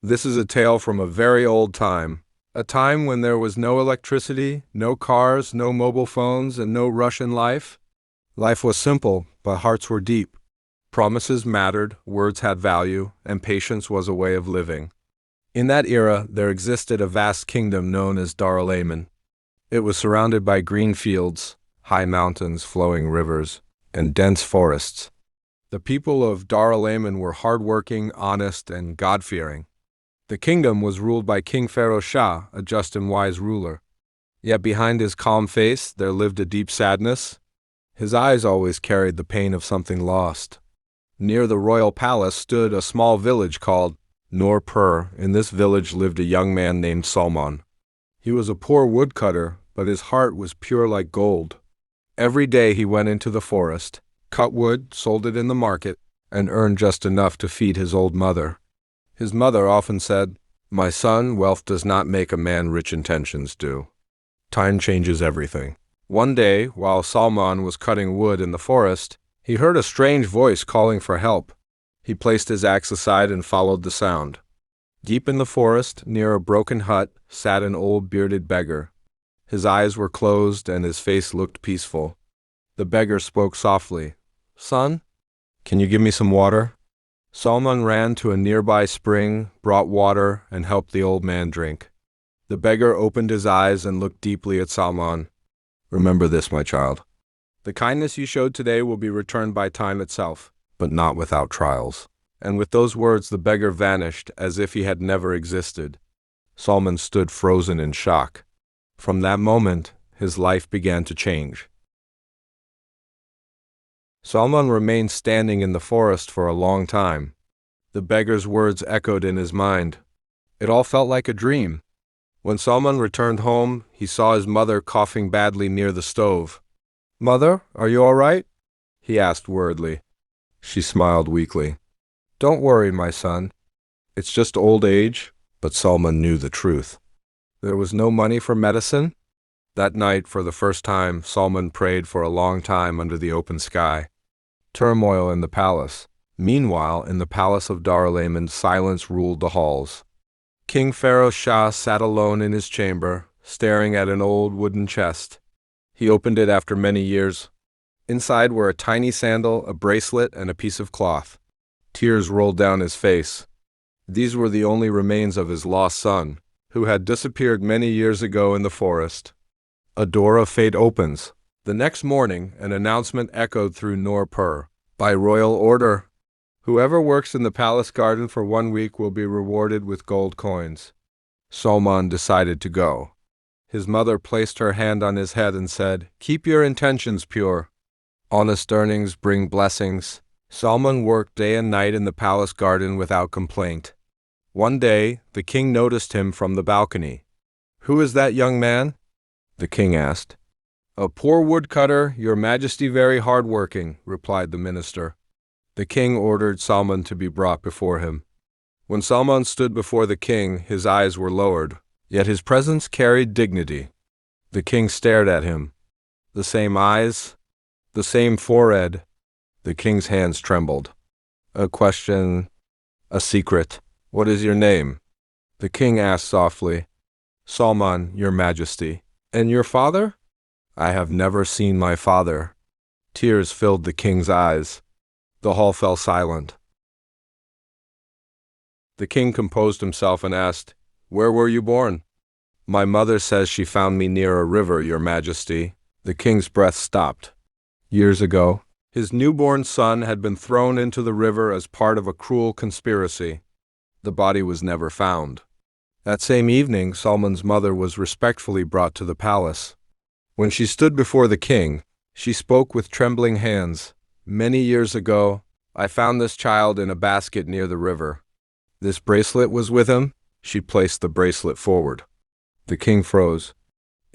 This is a tale from a very old time, a time when there was no electricity, no cars, no mobile phones, and no rush in life. Life was simple, but hearts were deep. Promises mattered, words had value, and patience was a way of living. In that era, there existed a vast kingdom known as Dar-Alayman. It was surrounded by green fields, high mountains, flowing rivers, and dense forests. The people of Dar-Alayman were hardworking, honest, and God-fearing. The kingdom was ruled by King Pharaoh Shah, a just and wise ruler. Yet behind his calm face there lived a deep sadness. His eyes always carried the pain of something lost. Near the royal palace stood a small village called Noor-Pur. In this village lived a young man named Salman. He was a poor woodcutter, but his heart was pure like gold. Every day he went into the forest, cut wood, sold it in the market, and earned just enough to feed his old mother. His mother often said, "My son, wealth does not make a man rich intentions do. Time changes everything." One day, while Salman was cutting wood in the forest, he heard a strange voice calling for help. He placed his axe aside and followed the sound. Deep in the forest, near a broken hut, sat an old bearded beggar. His eyes were closed and his face looked peaceful. The beggar spoke softly. "Son, can you give me some water?" Salman ran to a nearby spring, brought water, and helped the old man drink. The beggar opened his eyes and looked deeply at Salman. "Remember this, my child. The kindness you showed today will be returned by time itself, but not without trials." And with those words the beggar vanished as if he had never existed. Salman stood frozen in shock. From that moment, his life began to change. Salman remained standing in the forest for a long time. The beggar's words echoed in his mind. It all felt like a dream. When Salman returned home, he saw his mother coughing badly near the stove. "Mother, are you all right?" he asked worriedly. She smiled weakly. "Don't worry, my son. It's just old age." But Salman knew the truth. There was no money for medicine. That night, for the first time, Salman prayed for a long time under the open sky. Turmoil in the palace. Meanwhile, in the palace of Dar-Alayman, silence ruled the halls. King Pharaoh Shah sat alone in his chamber, staring at an old wooden chest. He opened it after many years. Inside were a tiny sandal, a bracelet, and a piece of cloth. Tears rolled down his face. These were the only remains of his lost son, who had disappeared many years ago in the forest. A door of fate opens. The next morning, an announcement echoed through Noor-Pur. By royal order, whoever works in the palace garden for 1 week will be rewarded with gold coins. Salman decided to go. His mother placed her hand on his head and said, "Keep your intentions pure. Honest earnings bring blessings." Salman worked day and night in the palace garden without complaint. One day, the king noticed him from the balcony. "Who is that young man?" the king asked. "A poor woodcutter, your majesty very hard-working," replied the minister. The king ordered Salman to be brought before him. When Salman stood before the king, his eyes were lowered, yet his presence carried dignity. The king stared at him. The same eyes, the same forehead. The king's hands trembled. "A question, a secret. What is your name?" The king asked softly. "Salman, your majesty." "And your father?" "I have never seen my father." Tears filled the king's eyes. The hall fell silent. The king composed himself and asked, "Where were you born?" "My mother says she found me near a river, your majesty." The king's breath stopped. Years ago, his newborn son had been thrown into the river as part of a cruel conspiracy. The body was never found. That same evening, Salman's mother was respectfully brought to the palace. When she stood before the king, she spoke with trembling hands. "Many years ago, I found this child in a basket near the river. This bracelet was with him." She placed the bracelet forward. The king froze.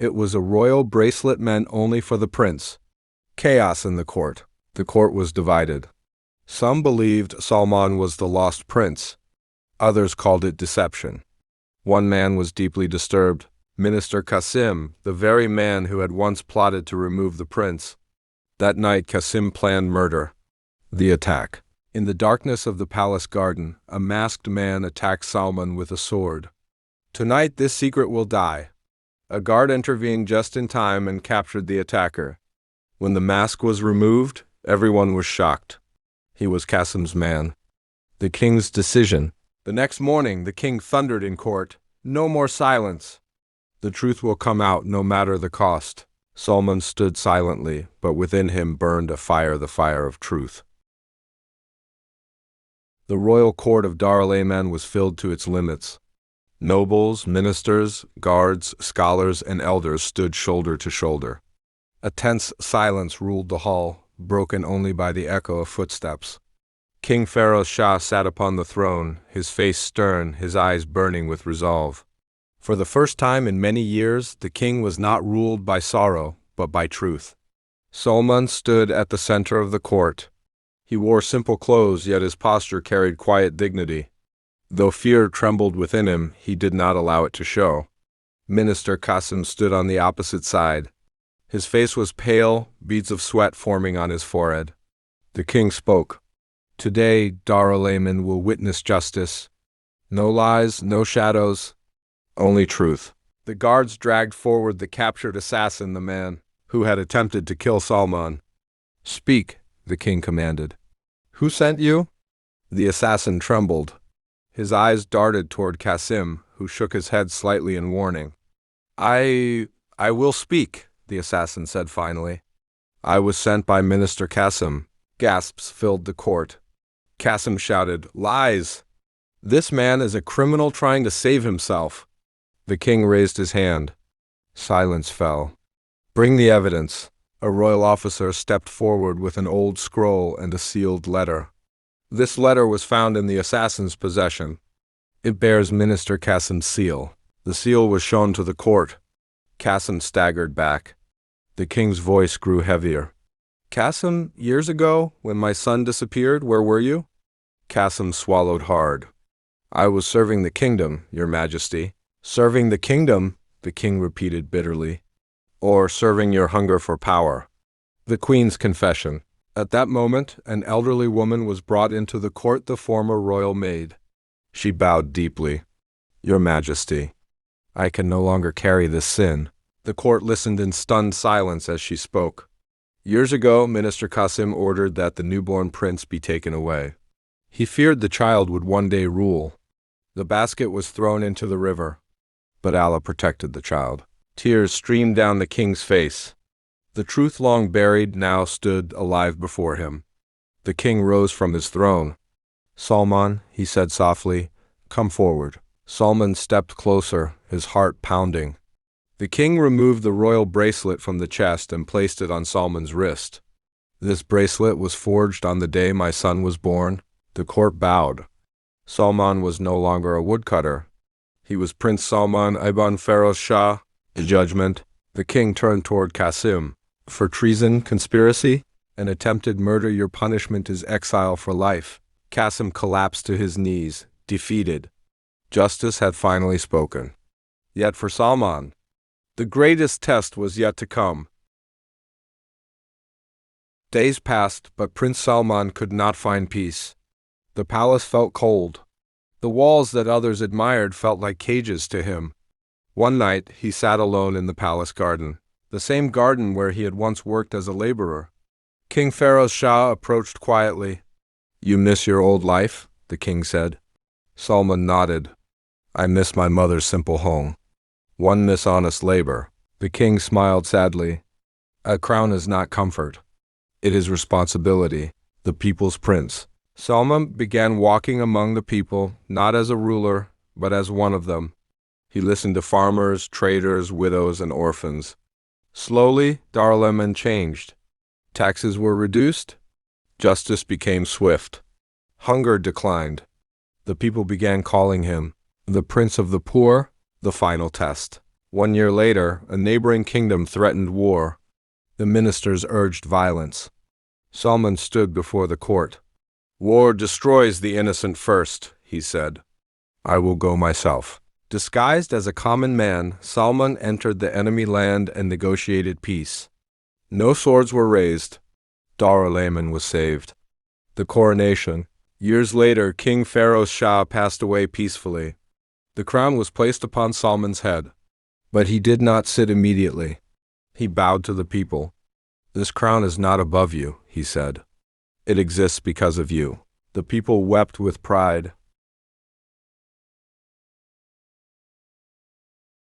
It was a royal bracelet meant only for the prince. Chaos in the court. The court was divided. Some believed Salman was the lost prince. Others called it deception. One man was deeply disturbed. Minister Qasim, the very man who had once plotted to remove the prince. That night Qasim planned murder. The attack. In the darkness of the palace garden, a masked man attacked Salman with a sword. "Tonight this secret will die." A guard intervened just in time and captured the attacker. When the mask was removed, everyone was shocked. He was Qasim's man. The king's decision. The next morning, the king thundered in court, "No more silence. The truth will come out no matter the cost." Salman stood silently, but within him burned a fire, the fire of truth. The royal court of Dar-el-Aman was filled to its limits. Nobles, ministers, guards, scholars, and elders stood shoulder to shoulder. A tense silence ruled the hall, broken only by the echo of footsteps. King Feroz Shah sat upon the throne, his face stern, his eyes burning with resolve. For the first time in many years, the king was not ruled by sorrow, but by truth. Salman stood at the center of the court. He wore simple clothes, yet his posture carried quiet dignity. Though fear trembled within him, he did not allow it to show. Minister Qasim stood on the opposite side. His face was pale, beads of sweat forming on his forehead. The king spoke. "Today, Dar-el-Aman will witness justice. No lies, no shadows, only truth." The guards dragged forward the captured assassin, the man who had attempted to kill Salman. "Speak," the king commanded. "Who sent you?" The assassin trembled. His eyes darted toward Qasim, who shook his head slightly in warning. I will speak," the assassin said finally. "I was sent by Minister Qasim." Gasps filled the court. Qasim shouted, "Lies! This man is a criminal trying to save himself." The king raised his hand. Silence fell. "Bring the evidence." A royal officer stepped forward with an old scroll and a sealed letter. This letter was found in the assassin's possession. It bears Minister Qasim's seal. The seal was shown to the court. Qasim staggered back. The king's voice grew heavier. "Qasim, years ago, when my son disappeared, where were you?" Qasim swallowed hard. "I was serving the kingdom, Your Majesty." "Serving the kingdom," the king repeated bitterly. "Or serving your hunger for power." The queen's confession. At that moment, an elderly woman was brought into the court, the former royal maid. She bowed deeply. "Your Majesty, I can no longer carry this sin." The court listened in stunned silence as she spoke. "Years ago, Minister Qasim ordered that the newborn prince be taken away. He feared the child would one day rule. The basket was thrown into the river, but Allah protected the child." Tears streamed down the king's face. The truth long buried now stood alive before him. The king rose from his throne. "Salman," he said softly, "come forward." Salman stepped closer, his heart pounding. The king removed the royal bracelet from the chest and placed it on Salman's wrist. "This bracelet was forged on the day my son was born." The court bowed. Salman was no longer a woodcutter. He was Prince Salman Ibn Feroz Shah. The judgment. The king turned toward Qasim. "For treason, conspiracy, and attempted murder, your punishment is exile for life." Qasim collapsed to his knees, defeated. Justice had finally spoken. Yet for Salman, the greatest test was yet to come. Days passed, but Prince Salman could not find peace. The palace felt cold. The walls that others admired felt like cages to him. One night, he sat alone in the palace garden, the same garden where he had once worked as a laborer. King Feroz Shah approached quietly. "You miss your old life?" the king said. Salman nodded. "I miss my mother's simple home. One miss honest labor." The king smiled sadly. "A crown is not comfort. It is responsibility." The people's prince. Salman began walking among the people, not as a ruler, but as one of them. He listened to farmers, traders, widows, and orphans. Slowly, Dar-el-Aman changed. Taxes were reduced. Justice became swift. Hunger declined. The people began calling him the Prince of the Poor, the final test. 1 year later, a neighboring kingdom threatened war. The ministers urged violence. Salman stood before the court. "War destroys the innocent first," he said. "I will go myself." Disguised as a common man, Salman entered the enemy land and negotiated peace. No swords were raised. Dar-el-Aman was saved. The coronation. Years later, King Pharaoh Shah passed away peacefully. The crown was placed upon Salman's head. But he did not sit immediately. He bowed to the people. "This crown is not above you," he said. "It exists because of you." The people wept with pride.